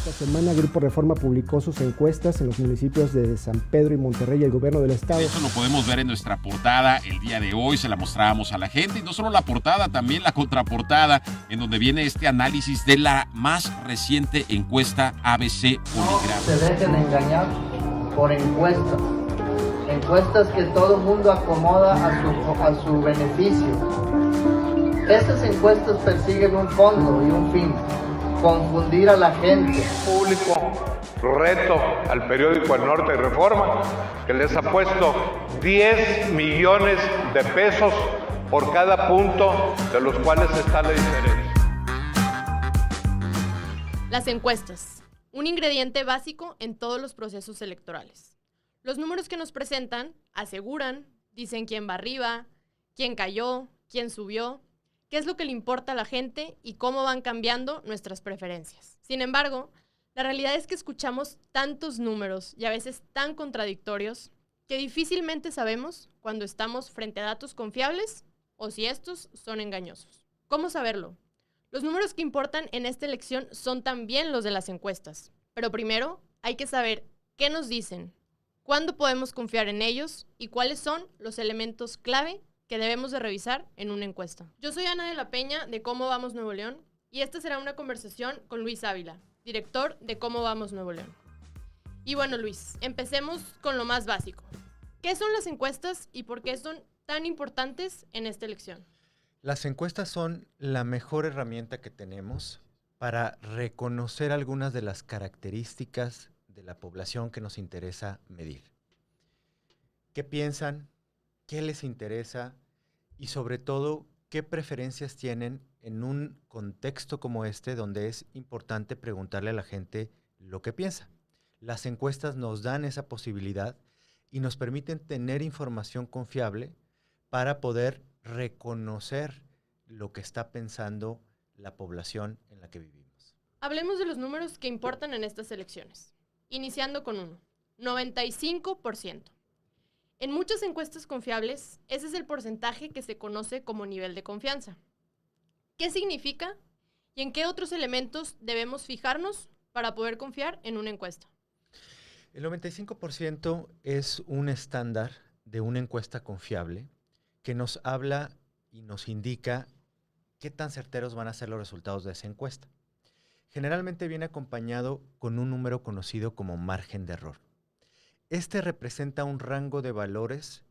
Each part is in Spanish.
Esta semana Grupo Reforma publicó sus encuestas en los municipios de San Pedro y Monterrey y el gobierno del estado. Eso lo podemos ver en nuestra portada el día de hoy, se la mostrábamos a la gente, y no solo la portada, también la contraportada, en donde viene este análisis de la más reciente encuesta ABC Poligrama. No se dejen engañar por encuestas que todo el mundo acomoda a su beneficio. Estas encuestas persiguen un fondo y un fin: confundir a la gente. Público, reto al periódico El Norte y Reforma, que les ha puesto 10 millones de pesos por cada punto, de los cuales está la diferencia. Las encuestas, un ingrediente básico en todos los procesos electorales. Los números que nos presentan aseguran, dicen quién va arriba, quién cayó, quién subió, qué es lo que le importa a la gente y cómo van cambiando nuestras preferencias. Sin embargo, la realidad es que escuchamos tantos números y a veces tan contradictorios que difícilmente sabemos cuando estamos frente a datos confiables o si estos son engañosos. ¿Cómo saberlo? Los números que importan en esta elección son también los de las encuestas, pero primero hay que saber qué nos dicen, cuándo podemos confiar en ellos y cuáles son los elementos clave que debemos de revisar en una encuesta. Yo soy Ana de la Peña de Cómo Vamos Nuevo León y esta será una conversación con Luis Ávila, director de Cómo Vamos Nuevo León. Y bueno, Luis, empecemos con lo más básico. ¿Qué son las encuestas y por qué son tan importantes en esta elección? Las encuestas son la mejor herramienta que tenemos para reconocer algunas de las características de la población que nos interesa medir. ¿Qué piensan? ¿Qué les interesa? Y sobre todo, ¿qué preferencias tienen en un contexto como este, donde es importante preguntarle a la gente lo que piensa? Las encuestas nos dan esa posibilidad y nos permiten tener información confiable para poder reconocer lo que está pensando la población en la que vivimos. Hablemos de los números que importan en estas elecciones. Iniciando con uno, 95%. En muchas encuestas confiables, ese es el porcentaje que se conoce como nivel de confianza. ¿Qué significa y en qué otros elementos debemos fijarnos para poder confiar en una encuesta? El 95% es un estándar de una encuesta confiable que nos habla y nos indica qué tan certeros van a ser los resultados de esa encuesta. Generalmente viene acompañado con un número conocido como margen de error. Este representa un rango de valores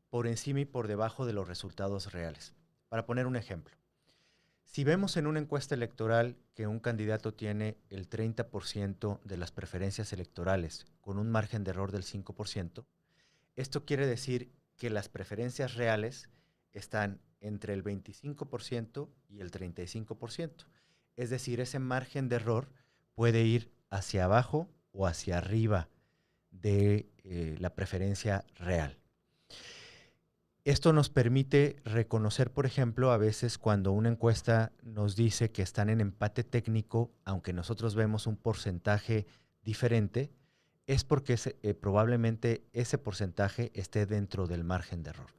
por encima y por debajo de los resultados reales. Para poner un ejemplo, si vemos en una encuesta electoral que un candidato tiene el 30% de las preferencias electorales con un margen de error del 5%, esto quiere decir que las preferencias reales están entre el 25% y el 35%. Es decir, ese margen de error puede ir hacia abajo o hacia arriba de la preferencia real. Esto nos permite reconocer, por ejemplo, a veces cuando una encuesta nos dice que están en empate técnico, aunque nosotros vemos un porcentaje diferente, es porque probablemente ese porcentaje esté dentro del margen de error.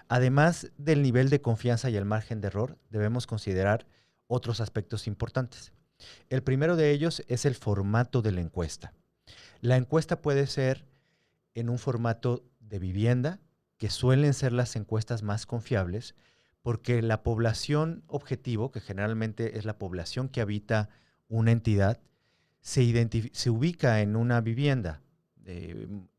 Además del nivel de confianza y el margen de error, debemos considerar otros aspectos importantes. El primero de ellos es el formato de la encuesta. La encuesta puede ser en un formato de vivienda, que suelen ser las encuestas más confiables, porque la población objetivo, que generalmente es la población que habita una entidad, se ubica en una vivienda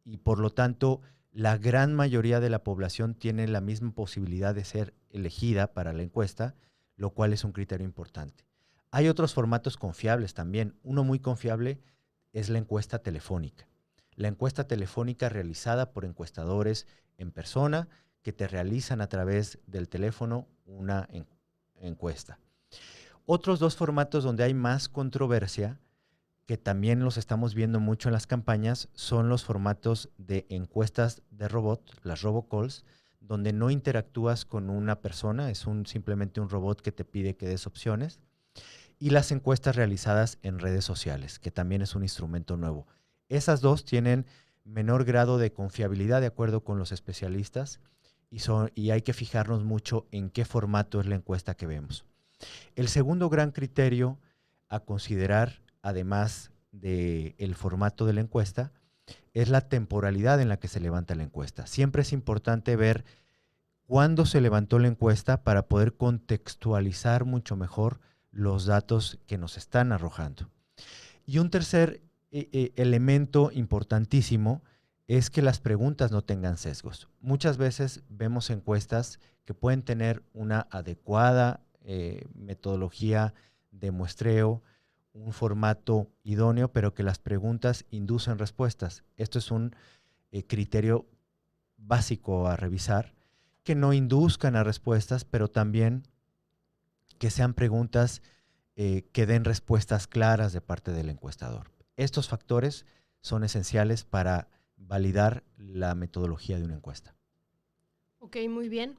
y por lo tanto la gran mayoría de la población tiene la misma posibilidad de ser elegida para la encuesta, lo cual es un criterio importante. Hay otros formatos confiables también. Uno muy confiable es la encuesta telefónica. La encuesta telefónica realizada por encuestadores en persona que te realizan a través del teléfono una encuesta. Otros dos formatos donde hay más controversia, que también los estamos viendo mucho en las campañas, son los formatos de encuestas de robot, las robocalls, donde no interactúas con una persona, es simplemente un robot que te pide que des opciones, y las encuestas realizadas en redes sociales, que también es un instrumento nuevo. Esas dos tienen menor grado de confiabilidad de acuerdo con los especialistas y hay que fijarnos mucho en qué formato es la encuesta que vemos. El segundo gran criterio a considerar además del formato de la encuesta, es la temporalidad en la que se levanta la encuesta. Siempre es importante ver cuándo se levantó la encuesta para poder contextualizar mucho mejor los datos que nos están arrojando. Y un tercer elemento importantísimo es que las preguntas no tengan sesgos. Muchas veces vemos encuestas que pueden tener una adecuada metodología de muestreo, un formato idóneo, pero que las preguntas inducen respuestas. Esto es un criterio básico a revisar, que no induzcan a respuestas, pero también que sean preguntas que den respuestas claras de parte del encuestador. Estos factores son esenciales para validar la metodología de una encuesta. Ok, muy bien.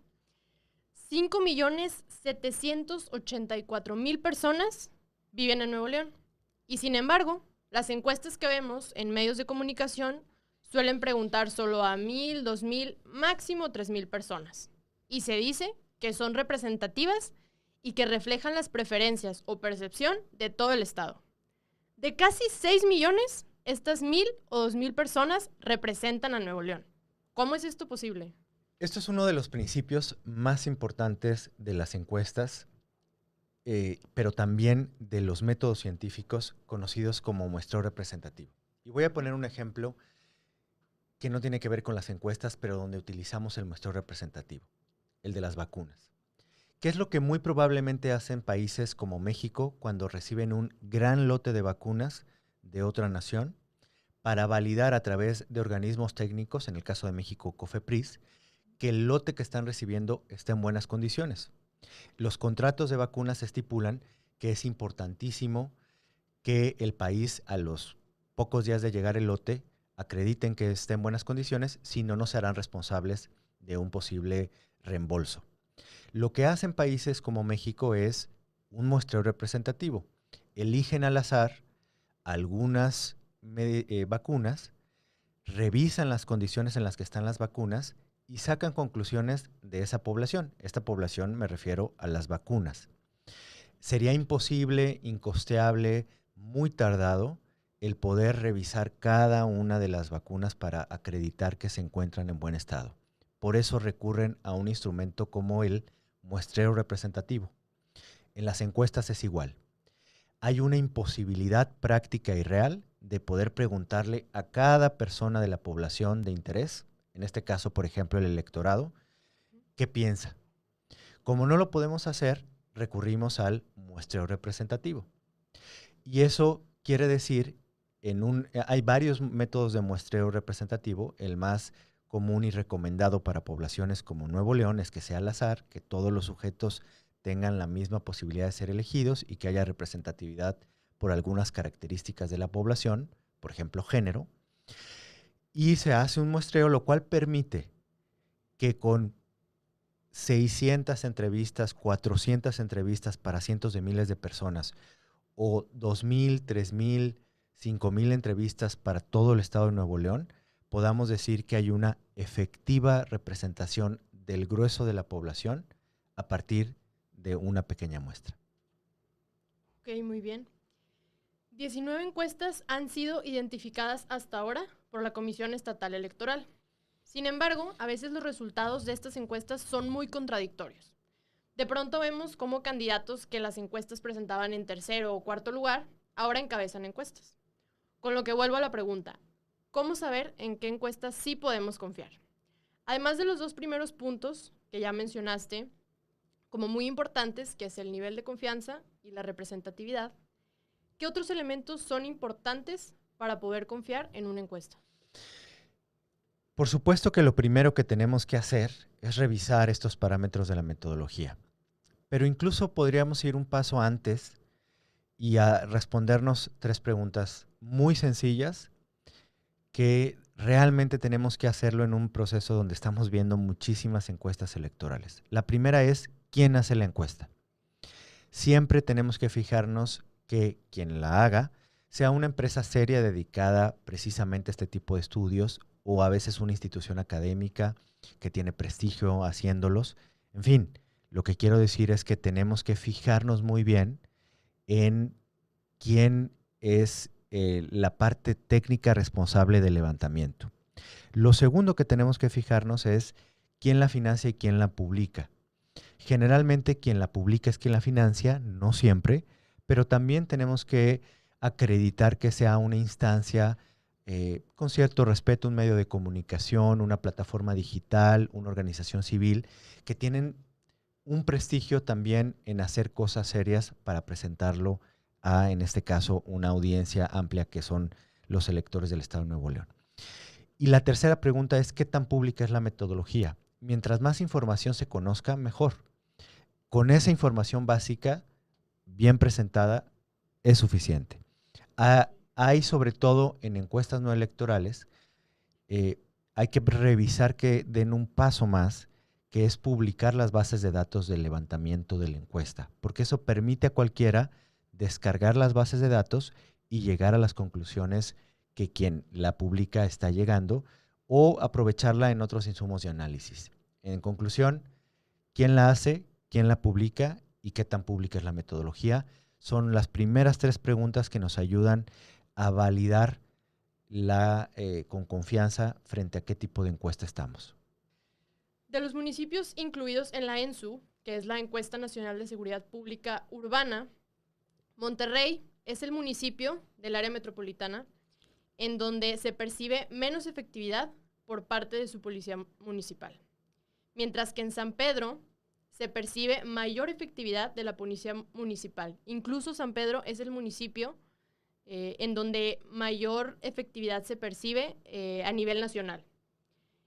5.784.000 personas viven en Nuevo León. Y sin embargo, las encuestas que vemos en medios de comunicación suelen preguntar solo a 1,000, 2,000, máximo 3,000 personas. Y se dice que son representativas y que reflejan las preferencias o percepción de todo el estado. De casi 6 millones, estas 1,000 o 2,000 personas representan a Nuevo León. ¿Cómo es esto posible? Esto es uno de los principios más importantes de las encuestas, pero también de los métodos científicos conocidos como muestreo representativo. Y voy a poner un ejemplo que no tiene que ver con las encuestas, pero donde utilizamos el muestreo representativo, el de las vacunas. ¿Qué es lo que muy probablemente hacen países como México cuando reciben un gran lote de vacunas de otra nación para validar a través de organismos técnicos, en el caso de México, COFEPRIS, que el lote que están recibiendo está en buenas condiciones? Los contratos de vacunas estipulan que es importantísimo que el país, a los pocos días de llegar el lote, acrediten que esté en buenas condiciones, si no, no serán responsables de un posible reembolso. Lo que hacen países como México es un muestreo representativo. Eligen al azar algunas vacunas, revisan las condiciones en las que están las vacunas y sacan conclusiones de esa población. Esta población me refiero a las vacunas. Sería imposible, incosteable, muy tardado el poder revisar cada una de las vacunas para acreditar que se encuentran en buen estado. Por eso recurren a un instrumento como el muestreo representativo. En las encuestas es igual. Hay una imposibilidad práctica y real de poder preguntarle a cada persona de la población de interés, en este caso, por ejemplo, el electorado, ¿qué piensa? Como no lo podemos hacer, recurrimos al muestreo representativo. Y eso quiere decir, hay varios métodos de muestreo representativo. El más común y recomendado para poblaciones como Nuevo León es que sea al azar, que todos los sujetos tengan la misma posibilidad de ser elegidos y que haya representatividad por algunas características de la población, por ejemplo, género. Y se hace un muestreo, lo cual permite que con 600 entrevistas, 400 entrevistas para cientos de miles de personas, o 2,000, 3,000, 5,000 entrevistas para todo el estado de Nuevo León, podamos decir que hay una efectiva representación del grueso de la población a partir de una pequeña muestra. Ok, muy bien. 19 encuestas han sido identificadas hasta ahora por la Comisión Estatal Electoral. Sin embargo, a veces los resultados de estas encuestas son muy contradictorios. De pronto vemos cómo candidatos que las encuestas presentaban en tercero o cuarto lugar, ahora encabezan encuestas. Con lo que vuelvo a la pregunta, ¿cómo saber en qué encuestas sí podemos confiar? Además de los dos primeros puntos que ya mencionaste, como muy importantes, que es el nivel de confianza y la representatividad, ¿qué otros elementos son importantes para poder confiar en una encuesta? Por supuesto que lo primero que tenemos que hacer es revisar estos parámetros de la metodología. Pero incluso podríamos ir un paso antes y a respondernos 3 preguntas muy sencillas que realmente tenemos que hacerlo en un proceso donde estamos viendo muchísimas encuestas electorales. La primera es, ¿quién hace la encuesta? Siempre tenemos que fijarnos que quien la haga sea una empresa seria dedicada precisamente a este tipo de estudios, o a veces una institución académica que tiene prestigio haciéndolos. En fin, lo que quiero decir es que tenemos que fijarnos muy bien en quién es la parte técnica responsable del levantamiento. Lo segundo que tenemos que fijarnos es quién la financia y quién la publica. Generalmente quien la publica es quien la financia, no siempre, pero también tenemos que acreditar que sea una instancia con cierto respeto, un medio de comunicación, una plataforma digital, una organización civil, que tienen un prestigio también en hacer cosas serias para presentarlo a, en este caso, una audiencia amplia que son los electores del Estado de Nuevo León. Y la tercera pregunta es, ¿qué tan pública es la metodología? Mientras más información se conozca, mejor. Con esa información básica, bien presentada, es suficiente. Hay, sobre todo en encuestas no electorales, hay que revisar que den un paso más, que es publicar las bases de datos del levantamiento de la encuesta, porque eso permite a cualquiera descargar las bases de datos y llegar a las conclusiones que quien la publica está llegando, o aprovecharla en otros insumos de análisis. En conclusión, ¿quién la hace? ¿Quién la publica? ¿Y qué tan pública es la metodología? Son las primeras 3 preguntas que nos ayudan a validar con confianza frente a qué tipo de encuesta estamos. De los municipios incluidos en la ENSU, que es la Encuesta Nacional de Seguridad Pública Urbana, Monterrey es el municipio del área metropolitana en donde se percibe menos efectividad por parte de su policía municipal, mientras que en San Pedro se percibe mayor efectividad de la policía municipal. Incluso San Pedro es el municipio en donde mayor efectividad se percibe a nivel nacional.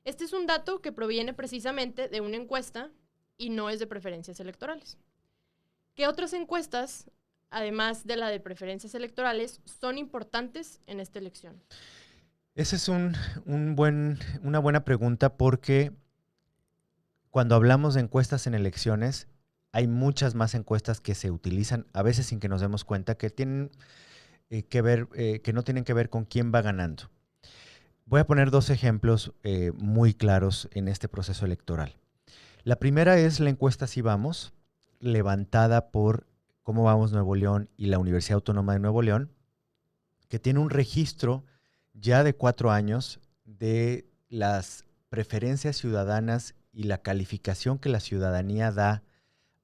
Este es un dato que proviene precisamente de una encuesta y no es de preferencias electorales. ¿Qué otras encuestas, además de la de preferencias electorales, son importantes en esta elección? Esa es una buena pregunta, porque cuando hablamos de encuestas en elecciones, hay muchas más encuestas que se utilizan, a veces sin que nos demos cuenta, que tienen que ver, que no tienen que ver con quién va ganando. Voy a poner 2 ejemplos muy claros en este proceso electoral. La primera es la encuesta Si Vamos, levantada por Cómo Vamos Nuevo León y la Universidad Autónoma de Nuevo León, que tiene un registro ya de 4 años de las preferencias ciudadanas y la calificación que la ciudadanía da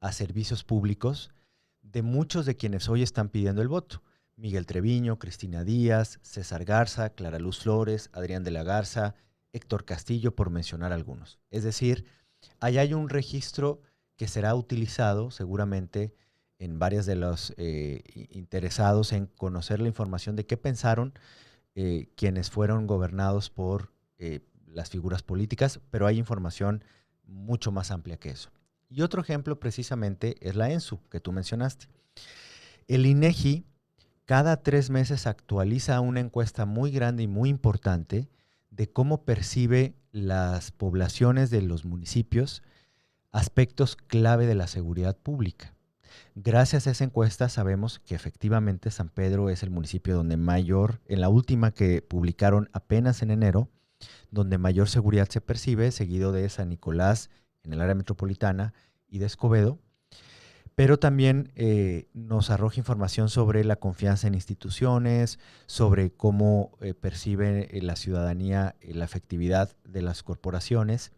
a servicios públicos de muchos de quienes hoy están pidiendo el voto. Miguel Treviño, Cristina Díaz, César Garza, Clara Luz Flores, Adrián de la Garza, Héctor Castillo, por mencionar algunos. Es decir, ahí hay un registro que será utilizado seguramente en varios de los interesados en conocer la información de qué pensaron quienes fueron gobernados por las figuras políticas, pero hay información mucho más amplia que eso. Y otro ejemplo precisamente es la ENSU, que tú mencionaste. El INEGI cada 3 meses actualiza una encuesta muy grande y muy importante de cómo percibe las poblaciones de los municipios aspectos clave de la seguridad pública. Gracias a esa encuesta sabemos que efectivamente San Pedro es el municipio donde mayor, en la última que publicaron apenas en enero, donde mayor seguridad se percibe, seguido de San Nicolás en el área metropolitana y de Escobedo, pero también nos arroja información sobre la confianza en instituciones, sobre cómo percibe la ciudadanía la efectividad de las corporaciones.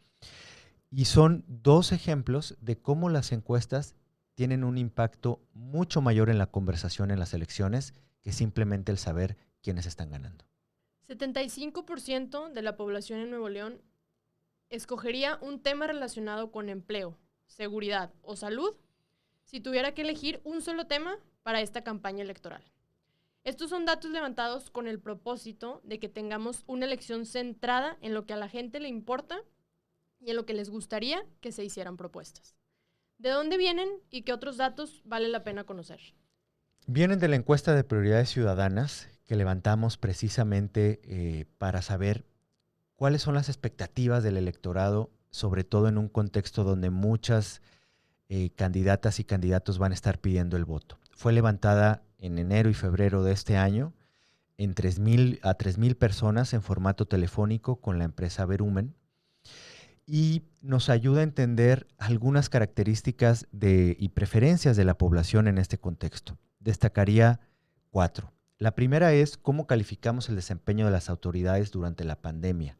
Y son 2 ejemplos de cómo las encuestas tienen un impacto mucho mayor en la conversación en las elecciones que simplemente el saber quiénes están ganando. 75% de la población en Nuevo León escogería un tema relacionado con empleo, seguridad o salud si tuviera que elegir un solo tema para esta campaña electoral. Estos son datos levantados con el propósito de que tengamos una elección centrada en lo que a la gente le importa y en lo que les gustaría que se hicieran propuestas. ¿De dónde vienen y qué otros datos vale la pena conocer? Vienen de la encuesta de prioridades ciudadanas que levantamos precisamente para saber cuáles son las expectativas del electorado, sobre todo en un contexto donde muchas candidatas y candidatos van a estar pidiendo el voto. Fue levantada en enero y febrero de este año en 3,000 personas en formato telefónico con la empresa Verumen, y nos ayuda a entender algunas características y preferencias de la población en este contexto. Destacaría 4. La primera es cómo calificamos el desempeño de las autoridades durante la pandemia.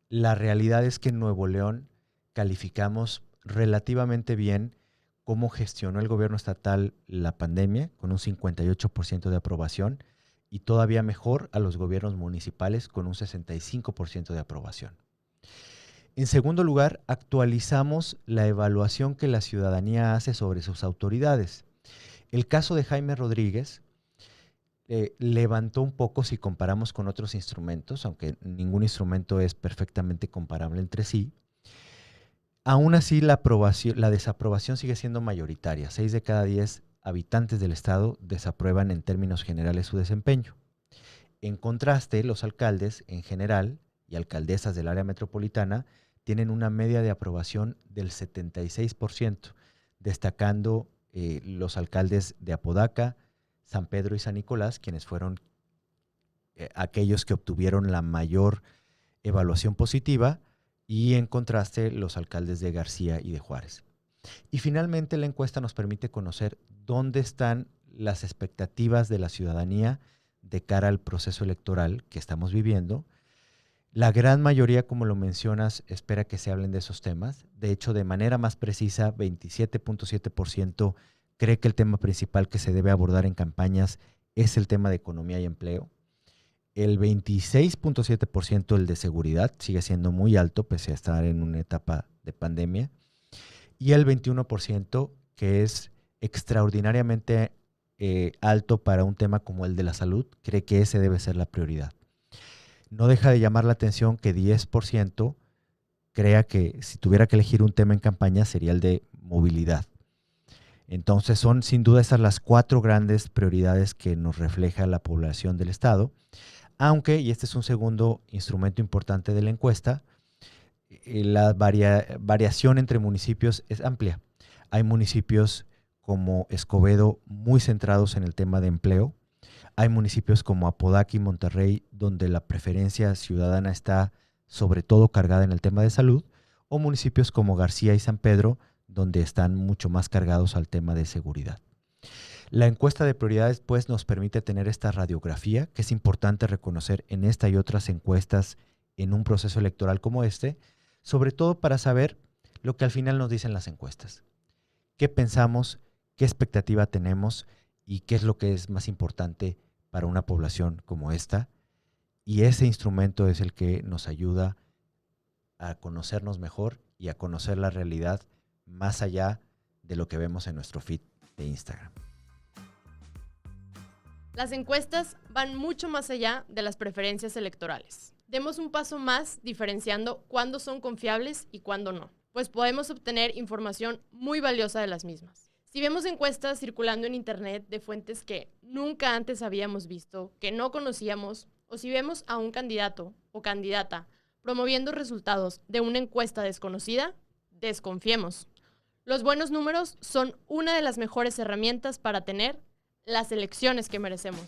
La realidad es que en Nuevo León calificamos relativamente bien cómo gestionó el gobierno estatal la pandemia, con un 58% de aprobación, y todavía mejor a los gobiernos municipales, con un 65% de aprobación. En segundo lugar, actualizamos la evaluación que la ciudadanía hace sobre sus autoridades. El caso de Jaime Rodríguez levantó un poco si comparamos con otros instrumentos, aunque ningún instrumento es perfectamente comparable entre sí. Aún así, la desaprobación sigue siendo mayoritaria. 6 de cada 10 habitantes del estado desaprueban en términos generales su desempeño. En contraste, los alcaldes en general y alcaldesas del área metropolitana tienen una media de aprobación del 76%, destacando los alcaldes de Apodaca, San Pedro y San Nicolás, quienes fueron aquellos que obtuvieron la mayor evaluación positiva, y en contraste los alcaldes de García y de Juárez. Y finalmente la encuesta nos permite conocer dónde están las expectativas de la ciudadanía de cara al proceso electoral que estamos viviendo. La gran mayoría, como lo mencionas, espera que se hablen de esos temas. De hecho, de manera más precisa, 27.7% cree que el tema principal que se debe abordar en campañas es el tema de economía y empleo. El 26.7% el de seguridad, sigue siendo muy alto pese a estar en una etapa de pandemia. Y el 21%, que es extraordinariamente alto para un tema como el de la salud, cree que ese debe ser la prioridad. No deja de llamar la atención que 10% crea que si tuviera que elegir un tema en campaña sería el de movilidad. Entonces son sin duda esas las 4 grandes prioridades que nos refleja la población del estado, aunque, y este es un segundo instrumento importante de la encuesta, la variación entre municipios es amplia. Hay municipios como Escobedo muy centrados en el tema de empleo. Hay municipios como Apodaca y Monterrey donde la preferencia ciudadana está sobre todo cargada en el tema de salud, o municipios como García y San Pedro donde están mucho más cargados al tema de seguridad. La encuesta de prioridades pues nos permite tener esta radiografía que es importante reconocer en esta y otras encuestas en un proceso electoral como este, sobre todo para saber lo que al final nos dicen las encuestas. ¿Qué pensamos? ¿Qué expectativa tenemos? ¿Y qué es lo que es más importante para una población como esta? Y ese instrumento es el que nos ayuda a conocernos mejor y a conocer la realidad más allá de lo que vemos en nuestro feed de Instagram. Las encuestas van mucho más allá de las preferencias electorales. Demos un paso más diferenciando cuándo son confiables y cuándo no, pues podemos obtener información muy valiosa de las mismas. Si vemos encuestas circulando en internet de fuentes que nunca antes habíamos visto, que no conocíamos, o si vemos a un candidato o candidata promoviendo resultados de una encuesta desconocida, desconfiemos. Los buenos números son una de las mejores herramientas para tener las elecciones que merecemos.